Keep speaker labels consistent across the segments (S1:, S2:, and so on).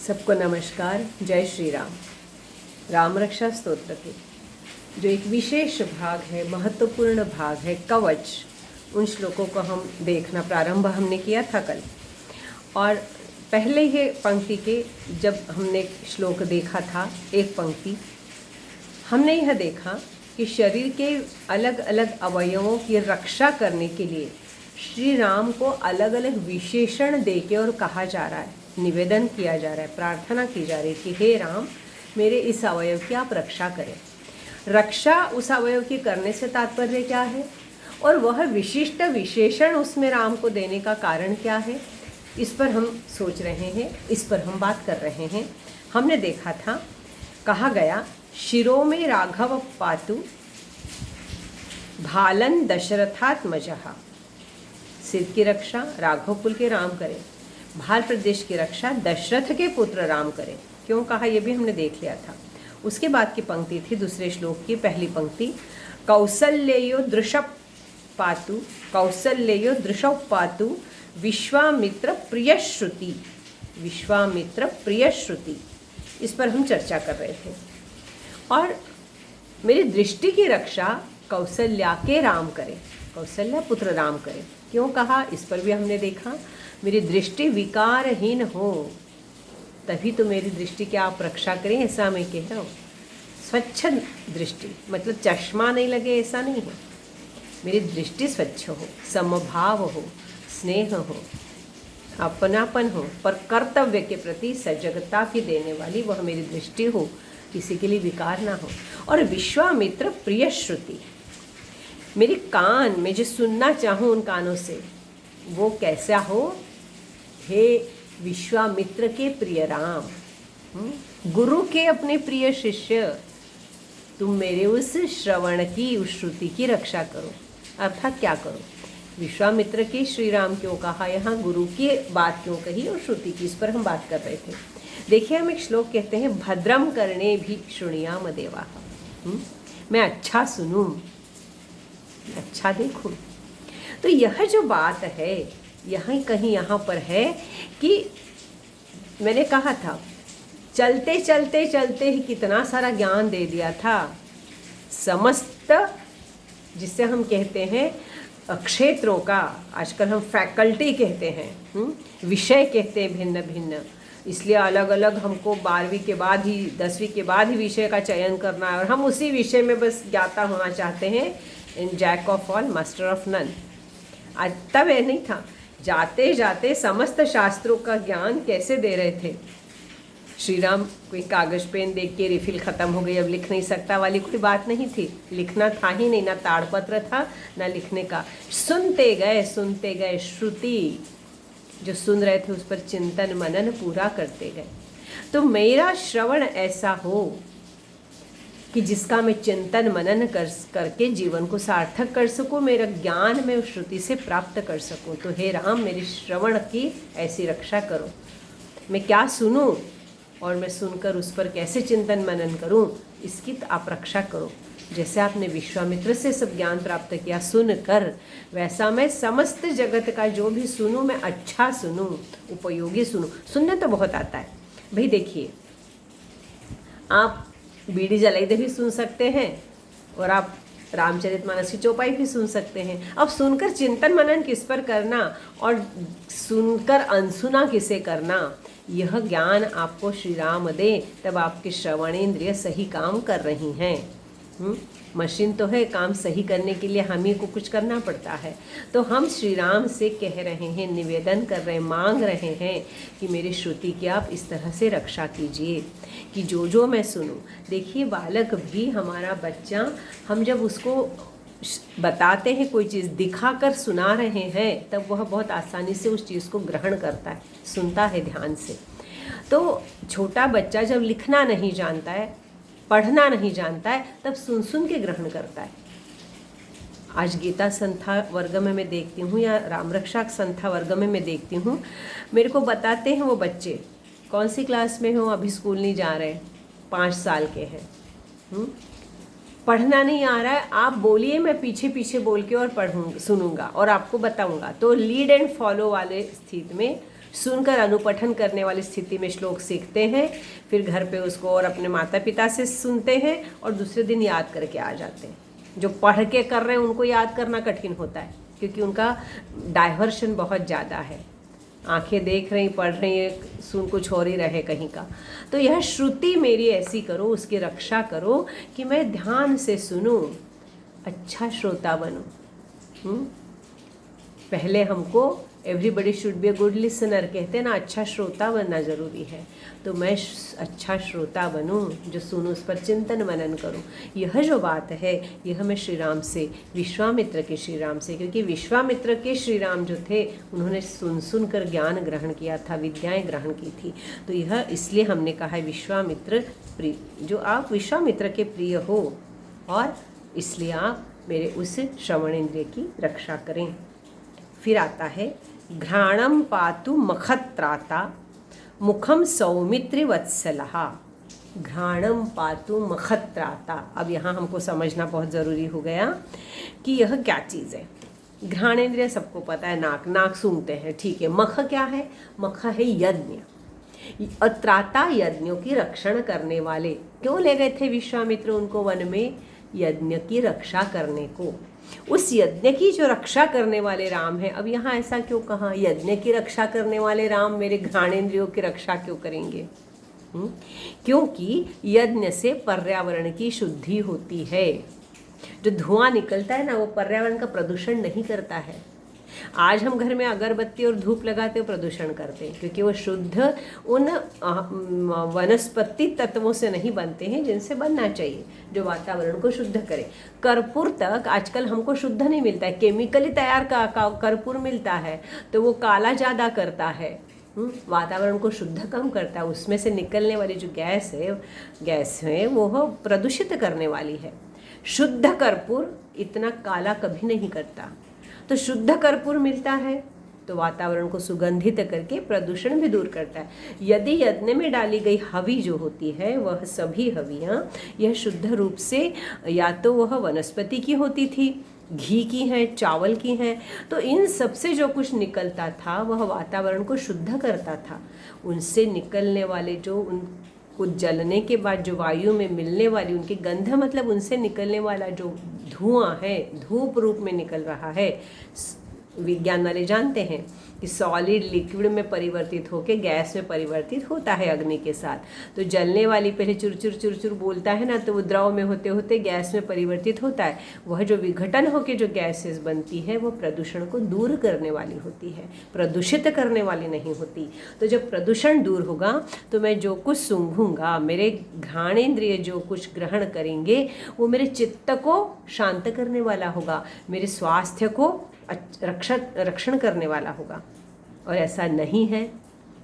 S1: सबको नमस्कार। जय श्री राम। राम रक्षा स्तोत्र के जो एक विशेष भाग है, महत्वपूर्ण भाग है, कवच, उन श्लोकों को हम देखना प्रारंभ हमने किया था कल। और पहले ही पंक्ति के जब हमने श्लोक देखा था, एक पंक्ति हमने यह देखा कि शरीर के अलग अलग अवयवों की रक्षा करने के लिए श्री राम को अलग अलग विशेषण देके और कहा जा रहा है, निवेदन किया जा रहा है, प्रार्थना की जा रही है कि हे राम, मेरे इस अवयव की आप रक्षा करें। रक्षा उस अवयव की करने से तात्पर्य क्या है और वह विशिष्ट विशेषण उसमें राम को देने का कारण क्या है, इस पर हम सोच रहे हैं, इस पर हम बात कर रहे हैं। हमने देखा था, कहा गया शिरो में राघव पातु भालन दशरथात्मजः। सिर की रक्षा राघव कुल के राम करें, भाल प्रदेश की रक्षा दशरथ के पुत्र राम करें। क्यों कहा ये भी हमने देख लिया था। उसके बाद की पंक्ति थी दूसरे श्लोक की पहली पंक्ति, कौसल्ययो दृशप पातु, कौसल्ययो दृशौ पातु विश्वामित्र प्रिय श्रुति। विश्वामित्र प्रिय श्रुति, इस पर हम चर्चा कर रहे थे। और मेरी दृष्टि की रक्षा कौसल्या के राम करें, कौसल्या पुत्र राम करें। क्यों कहा, इस पर भी हमने देखा, मेरी दृष्टि विकारहीन हो तभी तो मेरी दृष्टि की आप रक्षा करें, ऐसा मैं कह रहा हूँ। स्वच्छ दृष्टि मतलब चश्मा नहीं लगे ऐसा नहीं है, मेरी दृष्टि स्वच्छ हो, समभाव हो, स्नेह हो, अपनापन हो, पर कर्तव्य के प्रति सजगता की देने वाली वह मेरी दृष्टि हो, किसी के लिए विकार ना हो। और विश्वामित्र प्रिय श्रुति, मेरी कान में जो सुनना चाहूँ उन कानों से वो कैसा हो, हे विश्वामित्र के प्रिय राम, गुरु के अपने प्रिय शिष्य, तुम मेरे उस श्रवण की, उस श्रुति की रक्षा करो। अर्थात क्या करो, विश्वामित्र के श्री राम क्यों कहा, यहाँ गुरु की बात क्यों कही और श्रुति की, इस पर हम बात कर रहे थे। देखिए, हम एक श्लोक कहते हैं, भद्रम करणे भी शृणुयाम देवाः। मैं अच्छा सुनूं, अच्छा देखूं। तो यह जो बात है, यहाँ कहीं यहाँ पर है कि मैंने कहा था, चलते चलते चलते ही कितना सारा ज्ञान दे दिया था। समस्त जिसे हम कहते हैं क्षेत्रों का, आजकल हम फैकल्टी कहते हैं, विषय कहते हैं भिन्न भिन्न, इसलिए अलग अलग हमको 12वीं के बाद ही 10वीं के बाद ही विषय का चयन करना है और हम उसी विषय में बस ज्ञाता होना चाहते हैं, in jack of all master of none. आज तब ये नहीं था, जाते जाते समस्त शास्त्रों का ज्ञान कैसे दे रहे थे। श्री राम कोई कागज़ पेन देख के रिफिल ख़त्म हो गई, अब लिख नहीं सकता वाली कोई बात नहीं थी, लिखना था ही नहीं, ना ताड़पत्र था ना लिखने का। सुनते गए, श्रुति जो सुन रहे थे उस पर चिंतन मनन पूरा करते गए। तो मेरा श्रवण ऐसा हो कि जिसका मैं चिंतन मनन करके जीवन को सार्थक कर सकूं, मेरा ज्ञान मैं उस श्रुति से प्राप्त कर सकूं। तो हे राम, मेरी श्रवण की ऐसी रक्षा करो। मैं क्या सुनूं और मैं सुनकर उस पर कैसे चिंतन मनन करूं, इसकी आप रक्षा करो। जैसे आपने विश्वामित्र से सब ज्ञान प्राप्त किया सुनकर, वैसा मैं समस्त जगत का जो भी सुनूं, मैं अच्छा सुनूं, उपयोगी सुनूं। सुनने तो बहुत आता है भाई। देखिए, आप बीड़ी जलाइदे भी सुन सकते हैं और आप रामचरितमानस की चौपाई भी सुन सकते हैं। अब सुनकर चिंतन मनन किस पर करना और सुनकर अनसुना किसे करना, यह ज्ञान आपको श्री राम दे, तब आपके श्रवणेंद्रिय सही काम कर रही हैं। मशीन तो है, काम सही करने के लिए हम ही को कुछ करना पड़ता है। तो हम श्री राम से कह रहे हैं, निवेदन कर रहे हैं, मांग रहे हैं कि मेरी श्रुति की आप इस तरह से रक्षा कीजिए कि जो जो मैं सुनूं। देखिए, बालक भी, हमारा बच्चा, हम जब उसको बताते हैं, कोई चीज़ दिखाकर सुना रहे हैं, तब वह बहुत आसानी से उस चीज़ को ग्रहण करता है, सुनता है ध्यान से। तो छोटा बच्चा जब लिखना नहीं जानता है, पढ़ना नहीं जानता है, तब सुन सुन के ग्रहण करता है। आज गीता संथा वर्ग में मैं देखती हूँ या राम रक्षा संथा वर्ग में मैं देखती हूँ, मेरे को बताते हैं वो बच्चे कौन सी क्लास में हो, अभी स्कूल नहीं जा रहे, 5 साल के हैं, पढ़ना नहीं आ रहा है, आप बोलिए, मैं पीछे पीछे बोल के और सुनूंगा और आपको बताऊंगा। तो लीड एंड फॉलो वाले स्थिति में सुनकर अनुपठन करने वाली स्थिति में श्लोक सीखते हैं, फिर घर पे उसको और अपने माता पिता से सुनते हैं और दूसरे दिन याद करके आ जाते हैं। जो पढ़ के कर रहे हैं उनको याद करना कठिन होता है, क्योंकि उनका डाइवर्शन बहुत ज़्यादा है। आंखें देख रही, पढ़ रही हैं, सुन कुछ और ही रहे कहीं का। तो यह श्रुति मेरी ऐसी करो, उसकी रक्षा करो कि मैं ध्यान से सुनूं, अच्छा श्रोता बनूं। पहले हमको everybody should be a good listener कहते हैं ना, अच्छा श्रोता बनना ज़रूरी है। तो मैं अच्छा श्रोता बनूं, जो सुनूं, उस पर चिंतन मनन करूं। यह जो बात है यह मैं श्री राम से, विश्वामित्र के श्री राम से, क्योंकि विश्वामित्र के श्री राम जो थे उन्होंने सुन कर ज्ञान ग्रहण किया था, विद्याएं ग्रहण की थी। तो यह इसलिए हमने कहा है विश्वामित्र प्रिय, जो आप विश्वामित्र के प्रिय हो, और इसलिए आप मेरे उस श्रवण इंद्रिय की रक्षा करें। फिर आता है घ्राणम पातु मखत्राता मुखम सौमित्र वत्सलः। घ्राणम पातु मखत्राता। अब यहाँ हमको समझना बहुत ज़रूरी हो गया कि यह क्या चीज़ है। घ्राणेंद्रिय सबको पता है, नाक, नाक सूंघते हैं, ठीक है। मख क्या है? मख है यज्ञ, और त्राता यज्ञों की रक्षण करने वाले। क्यों ले गए थे विश्वामित्र उनको वन में? यज्ञ की रक्षा करने को। उस यज्ञ की जो रक्षा करने वाले राम है। अब यहाँ ऐसा क्यों कहा? यज्ञ की रक्षा करने वाले राम मेरे घ्राणेंद्रियों की रक्षा क्यों करेंगे? क्योंकि यज्ञ से पर्यावरण की शुद्धि होती है। जो धुआं निकलता है ना, वो पर्यावरण का प्रदूषण नहीं करता है। आज हम घर में अगरबत्ती और धूप लगाते हो, प्रदूषण करते हैं, क्योंकि वो शुद्ध उन वनस्पति तत्वों से नहीं बनते हैं जिनसे बनना चाहिए, जो वातावरण को शुद्ध करे। कर्पूर तक आजकल हमको शुद्ध नहीं मिलता है, केमिकली तैयार का कर्पूर मिलता है, तो वो काला ज़्यादा करता है, वातावरण को शुद्ध कम करता है। उसमें से निकलने वाली जो गैस है वो प्रदूषित करने वाली है। शुद्ध कर्पूर इतना काला कभी नहीं करता। तो शुद्ध कर्पूर मिलता है तो वातावरण को सुगंधित करके प्रदूषण भी दूर करता है। यदि यज्ञ में डाली गई हवी जो होती है, वह सभी हवियाँ यह शुद्ध रूप से या तो वह वनस्पति की होती थी, घी की हैं, चावल की हैं, तो इन सब से जो कुछ निकलता था वह वातावरण को शुद्ध करता था। उनसे निकलने वाले जो उनको जलने के बाद जो वायु में मिलने वाली उनकी गंध, मतलब उनसे निकलने वाला जो धुआं है, धूप रूप में निकल रहा है, विज्ञान वाले जानते हैं कि सॉलिड लिक्विड में परिवर्तित होकर गैस में परिवर्तित होता है अग्नि के साथ। तो जलने वाली पहले चुरचुर बोलता है ना, तो वो द्रव में होते होते गैस में परिवर्तित होता है। वह जो विघटन होकर जो गैसेस बनती है वो प्रदूषण को दूर करने वाली होती है, प्रदूषित करने वाली नहीं होती। तो जब प्रदूषण दूर होगा तो मैं जो कुछ सूंघूंगा, मेरे घ्राणेंद्रिय जो कुछ ग्रहण करेंगे, वो मेरे चित्त को शांत करने वाला होगा, मेरे स्वास्थ्य को रक्षण करने वाला होगा। और ऐसा नहीं है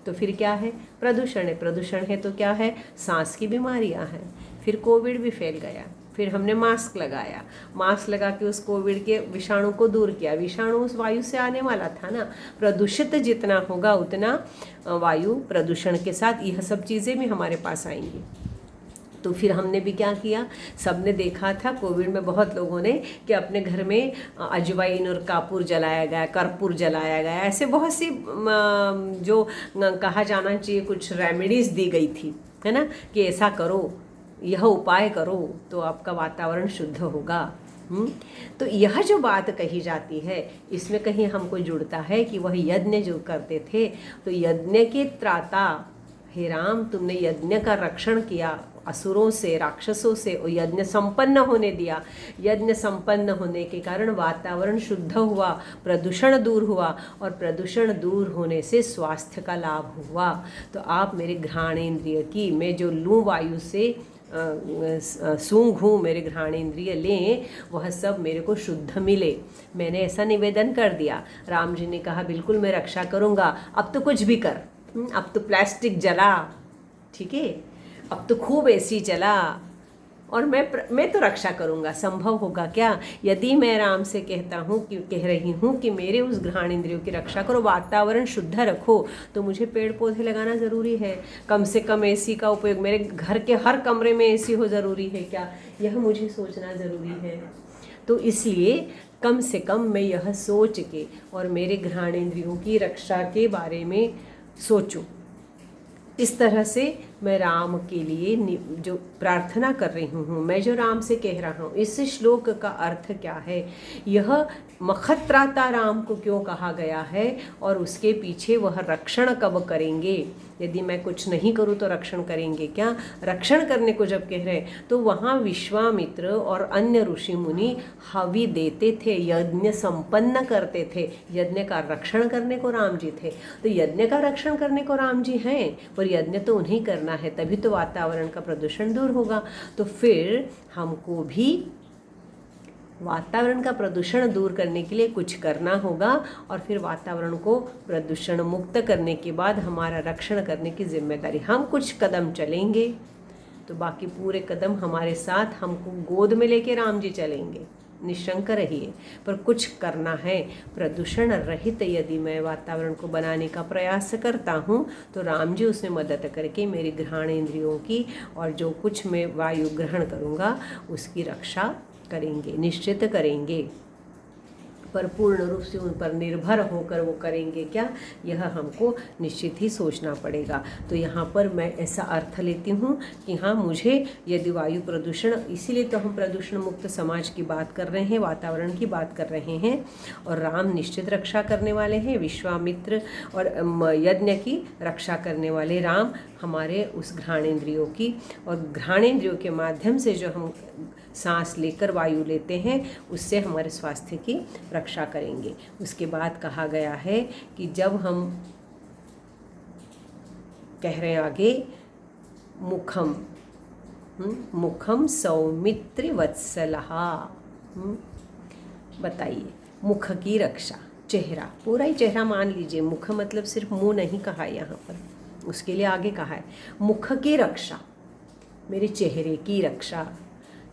S1: तो फिर क्या है? प्रदूषण है। प्रदूषण है तो क्या है? सांस की बीमारियां हैं। फिर कोविड भी फैल गया, फिर हमने मास्क लगाया, मास्क लगा के उस कोविड के विषाणु को दूर किया। विषाणु उस वायु से आने वाला था ना। प्रदूषित जितना होगा उतना वायु प्रदूषण के साथ यह सब चीज़ें भी हमारे पास आएंगी। तो फिर हमने भी क्या किया, सबने देखा था कोविड में बहुत लोगों ने कि अपने घर में अजवाइन और कर्पूर जलाया गया, ऐसे बहुत सी जो कहा जाना चाहिए कुछ रेमेडीज़ दी गई थी, है ना, कि ऐसा करो, यह उपाय करो तो आपका वातावरण शुद्ध होगा। तो यह जो बात कही जाती है इसमें कहीं हमको जुड़ता है कि वह यज्ञ जो करते थे, तो यज्ञ के त्राता, हे राम तुमने यज्ञ का रक्षण किया असुरों से, राक्षसों से, और यज्ञ संपन्न होने दिया। यज्ञ संपन्न होने के कारण वातावरण शुद्ध हुआ, प्रदूषण दूर हुआ, और प्रदूषण दूर होने से स्वास्थ्य का लाभ हुआ। तो आप मेरे घ्राणेंद्रिय की, मैं जो लूँ वायु से सूंघूं, मेरे घ्राणेंद्रिय लें, वह सब मेरे को शुद्ध मिले। मैंने ऐसा निवेदन कर दिया। राम जी ने कहा बिल्कुल मैं रक्षा करूँगा। अब तो कुछ भी कर, अब तो प्लास्टिक जला, ठीक है, अब तो खूब एसी चला, और मैं तो रक्षा करूँगा। संभव होगा क्या? यदि मैं राम से कह रही हूँ कि मेरे उस घ्राणेंद्रियों की रक्षा करो, वातावरण शुद्ध रखो, तो मुझे पेड़ पौधे लगाना ज़रूरी है। कम से कम एसी का उपयोग, मेरे घर के हर कमरे में एसी हो ज़रूरी है क्या? यह मुझे सोचना ज़रूरी है। तो इसलिए कम से कम मैं यह सोच के और मेरे घ्राणेंद्रियों की रक्षा के बारे में सोचो। इस तरह से मैं राम के लिए जो प्रार्थना कर रही हूँ, मैं जो राम से कह रहा हूँ, इस श्लोक का अर्थ क्या है, यह मखत्राता राम को क्यों कहा गया है और उसके पीछे वह रक्षण कब करेंगे। यदि मैं कुछ नहीं करूँ तो रक्षण करेंगे क्या। रक्षण करने को जब कह रहे तो वहाँ विश्वामित्र और अन्य ऋषि मुनि हवि देते थे, यज्ञ संपन्न करते थे। यज्ञ का रक्षण करने को राम जी थे, तो यज्ञ का रक्षण करने को राम जी हैं, पर यज्ञ तो उन्हें करना है, तभी तो वातावरण का प्रदूषण दूर होगा। तो फिर हमको भी वातावरण का प्रदूषण दूर करने के लिए कुछ करना होगा, और फिर वातावरण को प्रदूषण मुक्त करने के बाद हमारा रक्षण करने की जिम्मेदारी। हम कुछ कदम चलेंगे तो बाकी पूरे कदम हमारे साथ हमको गोद में लेके राम जी चलेंगे। निशंक रहिए, पर कुछ करना है। प्रदूषण रहित यदि मैं वातावरण को बनाने का प्रयास करता हूँ तो राम जी उसमें मदद करके मेरी घ्राणेंद्रियों की और जो कुछ मैं वायु ग्रहण करूँगा उसकी रक्षा करेंगे, निश्चित करेंगे। पर पूर्ण रूप से उन पर निर्भर होकर वो करेंगे क्या, यह हमको निश्चित ही सोचना पड़ेगा। तो यहाँ पर मैं ऐसा अर्थ लेती हूँ कि हाँ, मुझे यदि वायु प्रदूषण, इसीलिए तो हम प्रदूषण मुक्त समाज की बात कर रहे हैं, वातावरण की बात कर रहे हैं, और राम निश्चित रक्षा करने वाले हैं। विश्वामित्र और यज्ञ की रक्षा करने वाले राम हमारे उस घ्राणेंद्रियों की, और घ्राणेंद्रियों के माध्यम से जो हम सांस लेकर वायु लेते हैं उससे हमारे स्वास्थ्य की रक्षा करेंगे। उसके बाद कहा गया है कि जब हम कह रहे हैं आगे, मुखम मुखम सौमित्र वत्सलहा। बताइए, मुख की रक्षा, चेहरा, पूरा ही चेहरा मान लीजिए। मुख मतलब सिर्फ मुंह नहीं कहा यहाँ पर, उसके लिए आगे कहा है मुख की रक्षा, मेरे चेहरे की रक्षा।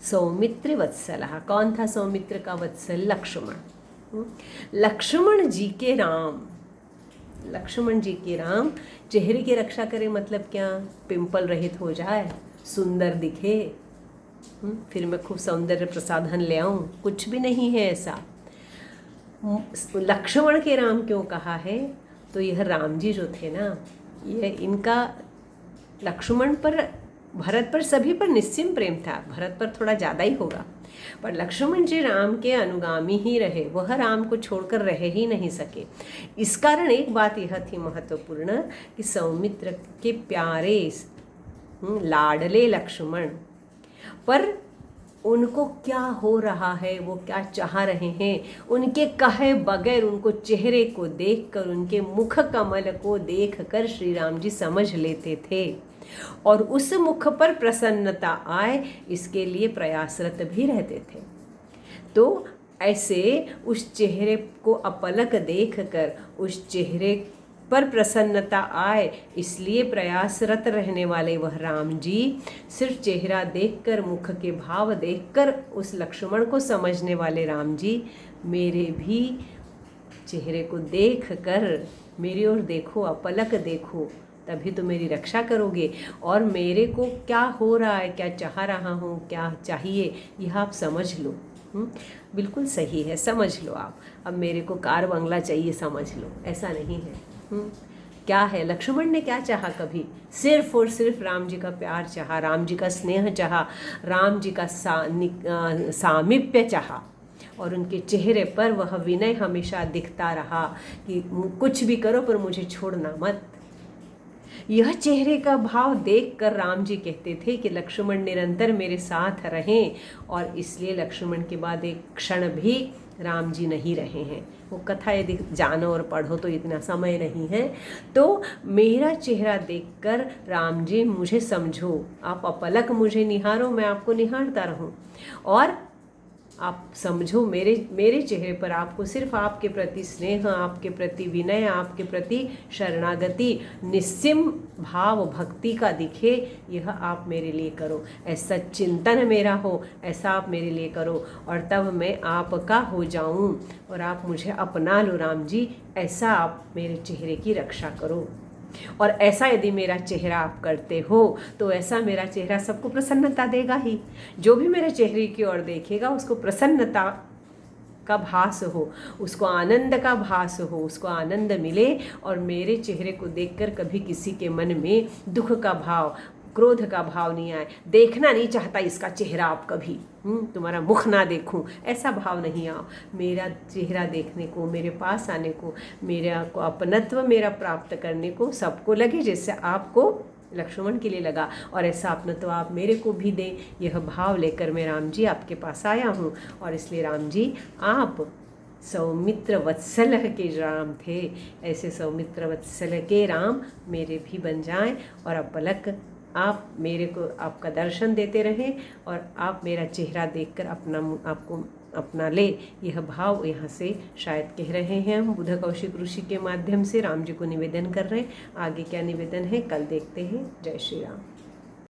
S1: सौमित्र वत्सलः, कौन था सौमित्र का वत्सल? लक्ष्मण। लक्ष्मण जी के राम, लक्ष्मण जी के राम चेहरे की रक्षा करें मतलब क्या? पिंपल रहित हो जाए, सुंदर दिखे, फिर मैं खूब सौंदर्य प्रसाधन ले आऊं, कुछ भी नहीं है ऐसा। लक्ष्मण के राम क्यों कहा है? तो यह राम जी जो थे ना, यह इनका लक्ष्मण पर, भरत पर, सभी पर निस्सीम प्रेम था। भरत पर थोड़ा ज़्यादा ही होगा, पर लक्ष्मण जी राम के अनुगामी ही रहे, वह राम को छोड़कर रह ही नहीं सके। इस कारण एक बात यह थी महत्वपूर्ण कि सौमित्र के प्यारे लाडले लक्ष्मण पर उनको क्या हो रहा है, वो क्या चाह रहे हैं, उनके कहे बगैर, उनको चेहरे को देखकर, उनके मुख कमल को देखकर श्री राम जी समझ लेते थे, और उस मुख पर प्रसन्नता आए इसके लिए प्रयासरत भी रहते थे। तो ऐसे उस चेहरे को अपलक देखकर, उस चेहरे पर प्रसन्नता आए इसलिए प्रयासरत रहने वाले वह राम जी, सिर्फ चेहरा देखकर, मुख के भाव देखकर उस लक्ष्मण को समझने वाले राम जी, मेरे भी चेहरे को देखकर मेरी ओर देखो, अपलक देखो, तभी तो मेरी रक्षा करोगे, और मेरे को क्या हो रहा है, क्या चाह रहा हूँ, क्या चाहिए, यह आप समझ लो। बिल्कुल सही है, समझ लो आप। अब मेरे को कार बंगला चाहिए, समझ लो, ऐसा नहीं है। क्या है, लक्ष्मण ने क्या चाहा? कभी सिर्फ और सिर्फ राम जी का प्यार चाहा, राम जी का स्नेह चाहा, राम जी का सामीप्य चाहा, और उनके चेहरे पर वह विनय हमेशा दिखता रहा कि कुछ भी करो पर मुझे छोड़ना मत। यह चेहरे का भाव देखकर राम जी कहते थे कि लक्ष्मण निरंतर मेरे साथ रहें, और इसलिए लक्ष्मण के बाद एक क्षण भी राम जी नहीं रहे हैं। वो कथा यदि जानो और पढ़ो तो इतना समय नहीं है। तो मेरा चेहरा देखकर राम जी मुझे समझो, आप अपलक मुझे निहारो, मैं आपको निहारता रहूं, और आप समझो मेरे चेहरे पर आपको सिर्फ आपके प्रति स्नेह, आपके प्रति विनय, आपके प्रति शरणागति, निस्सीम भाव भक्ति का दिखे, यह आप मेरे लिए करो। ऐसा चिंतन मेरा हो, ऐसा आप मेरे लिए करो, और तब मैं आपका हो जाऊं और आप मुझे अपना लो राम जी, ऐसा आप मेरे चेहरे की रक्षा करो। और ऐसा यदि मेरा चेहरा आप करते हो तो ऐसा मेरा चेहरा सबको प्रसन्नता देगा ही। जो भी मेरे चेहरे की ओर देखेगा उसको प्रसन्नता का भास हो, उसको आनंद का भास हो, उसको आनंद मिले और मेरे चेहरे को देखकर कभी किसी के मन में दुख का भाव, क्रोध का भाव नहीं आए, देखना नहीं चाहता इसका चेहरा आप कभी, तुम्हारा मुख ना देखूं, ऐसा भाव नहीं आओ। मेरा चेहरा देखने को, मेरे पास आने को, मेरा को अपनत्व मेरा प्राप्त करने को सबको लगे जैसे आपको लक्ष्मण के लिए लगा, और ऐसा अपनत्व आप मेरे को भी दें। यह भाव लेकर मैं राम जी आपके पास आया हूँ। और इसलिए राम जी आप सौमित्र वत्सल के राम थे, ऐसे सौमित्र वत्सल के राम मेरे भी बन जाएं, और अब पलक आप मेरे को आपका दर्शन देते रहें और आप मेरा चेहरा देखकर आपको अपना ले। यह भाव यहाँ से शायद कह रहे हैं हम बुध कौशिक ऋषि के माध्यम से राम जी को निवेदन कर रहे हैं। आगे क्या निवेदन है कल देखते हैं। जय श्री राम।